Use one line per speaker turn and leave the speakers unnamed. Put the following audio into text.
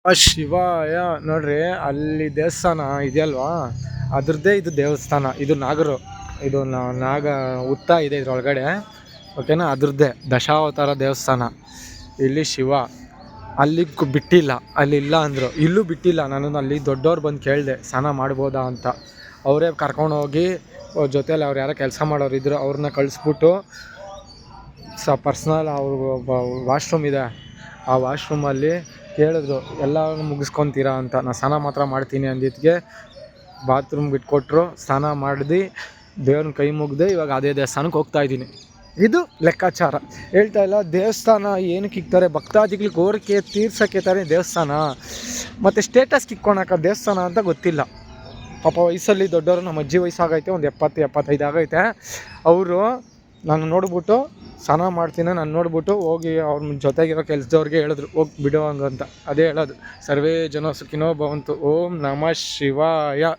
ಶಿವಾಯ ನೋಡ್ರಿ, ಅಲ್ಲಿ ದೇವಸ್ಥಾನ ಇದೆಯಲ್ವಾ, ಅದ್ರದ್ದೇ ಇದು ದೇವಸ್ಥಾನ. ಇದು ನಾಗರು, ಇದು ನಾಗ ಹುತ್ತ ಇದೆ ಇದ್ರೊಳಗಡೆ, ಓಕೆನಾ. ಅದ್ರದ್ದೇ ದಶಾವತಾರ ದೇವಸ್ಥಾನ. ಇಲ್ಲಿ ಶಿವ ಅಲ್ಲಿ ಬಿಟ್ಟಿಲ್ಲ, ಅಲ್ಲಿ ಇಲ್ಲ ಅಂದರು. ಇಲ್ಲೂ ಬಿಟ್ಟಿಲ್ಲ. ನಾನು ಅಲ್ಲಿ ದೊಡ್ಡವ್ರು ಬಂದು ಕೇಳಿದೆ ಸ್ನಾನ ಮಾಡ್ಬೋದಾ ಅಂತ. ಅವರೇ ಕರ್ಕೊಂಡೋಗಿ ಜೊತೇಲಿ ಅವ್ರು ಯಾರೋ ಕೆಲಸ ಮಾಡೋರು ಇದ್ರು, ಅವ್ರನ್ನ ಕಳಿಸ್ಬಿಟ್ಟು ಪರ್ಸ್ನಲ್ ಅವ್ರಿಗೆ ವಾಶ್ರೂಮ್ ಇದೆ, ಆ ವಾಶ್ರೂಮಲ್ಲಿ ಕೇಳಿದ್ರು ಎಲ್ಲ ಮುಗಿಸ್ಕೊತೀರಾ ಅಂತ. ನಾನು ಸ್ನಾನ ಮಾತ್ರ ಮಾಡ್ತೀನಿ ಅಂದಿದ್ದಕ್ಕೆ ಬಾತ್ರೂಮ್ ಬಿಟ್ಕೊಟ್ರು. ಸ್ನಾನ ಮಾಡಿದು ದೇವ್ರನ್ನ ಕೈ ಮುಗ್ದು ಇವಾಗ ಅದೇ ದೇವಸ್ಥಾನಕ್ಕೆ ಹೋಗ್ತಾಯಿದ್ದೀನಿ. ಇದು ಲೆಕ್ಕಾಚಾರ. ಹೇಳ್ತಾ ಇಲ್ಲ, ದೇವಸ್ಥಾನ ಏನಕ್ಕೆ ಇಕ್ತಾರೆ? ಭಕ್ತಾದಿಗಳಿಗೆ ಕೋರಿಕೆ ತೀರ್ಸೋಕ್ಕೆ ತಾನೇ ದೇವಸ್ಥಾನ. ಮತ್ತು ಸ್ಟೇಟಸ್ಗೆ ಇಕ್ಕೊಳಕ್ಕೆ ದೇವಸ್ಥಾನ ಅಂತ ಗೊತ್ತಿಲ್ಲ. ಪಾಪ ವಯಸ್ಸಲ್ಲಿ ದೊಡ್ಡವರು, ನಮ್ಮ ಅಜ್ಜಿ ವಯಸ್ಸಾಗೈತೆ, ಒಂದು 70-75 ಆಗೈತೆ. ಅವರು ನಾನು ನೋಡ್ಬಿಟ್ಟು ಸ್ನಾನ ಮಾಡ್ತೀನಿ, ನಾನು ನೋಡ್ಬಿಟ್ಟು ಹೋಗಿ ಅವ್ರ ಜೊತೆಗಿರೋ ಕೆಲಸದವ್ರಿಗೆ ಹೇಳಿದ್ರು ಹೋಗಿ ಬಿಡೋ ಹಂಗಂತ. ಅದೇ ಹೇಳೋದು, ಸರ್ವೇ ಜನ ಸುಖಿನೋ ಭವಂತು. ಓಂ ನಮಃ ಶಿವಾಯ.